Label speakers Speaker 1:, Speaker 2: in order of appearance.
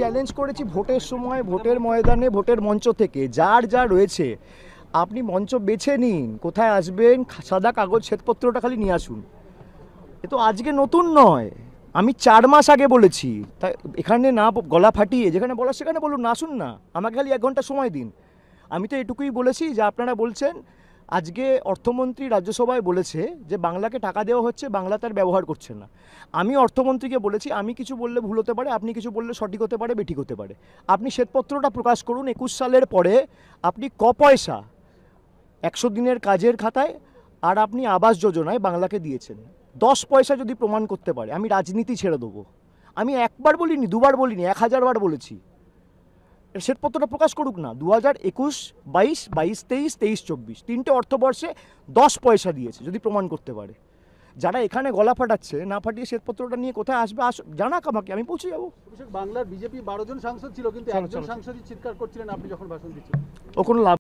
Speaker 1: Challenge করেছি ভোটের সময়, ভোটের ময়দানে, ভোটের মঞ্চ থেকে যার যা রয়েছে আপনি মঞ্চ বেছে নিন, কোথায় আসবেন, সাদা কাগজ শ্বেতপত্রটা খালি নিয়ে আসুন। এ তো আজকে নতুন নয়, আমি 4 মাস আগে বলেছি। তাই এখানে না গলা ফাটিয়ে যেখানে বলার সেখানে বলুন না, আসুন না, আমাকে খালি 1 ঘন্টা সময় দিন। আমি তো এটুকুই বলেছি যে আপনারা বলছেন আজকে অর্থমন্ত্রী রাজ্যসভায় বলেছে যে বাংলাকে টাকা দেওয়া হচ্ছে, বাংলা তার ব্যবহার করছে না। আমি অর্থমন্ত্রীকে বলেছি আমি কিছু বললে ভুল হতে পারে, আপনি কিছু বললে সঠিক হতে পারে, বেঠিক হতে পারে। আপনি শ্বেতপত্রটা প্রকাশ করুন 21 সালের পরে আপনি পয়সা 100 দিনের কাজের খাতায় আর আপনি আবাস যোজনায় বাংলাকে দিয়েছেন। 10 পয়সা যদি প্রমাণ করতে পারে আমি রাজনীতি ছেড়ে দেবো। আমি একবার বলিনি, দুবার বলিনি, 1000 বার বলেছি। শ্বেতপত্রটা প্রকাশ করুক না। 2021, 22, 23, 23, 24 তিনটে অর্থবর্ষে 10 পয়সা দিয়েছে যদি প্রমাণ করতে পারে। যারা এখানে গলা ফাটাচ্ছে না ফাটিয়ে শ্বেতপত্রটা নিয়ে কোথায় আসবে জানাক আমাকে, আমি পৌঁছে যাবো।
Speaker 2: বাংলার বিজেপি 12 জন সাংসদ ছিল, কিন্তু একজন সাংসদই চিৎকার করছিলেন আপনি যখন ভাষণ দিচ্ছিলেন।
Speaker 1: ও কোনো লাভ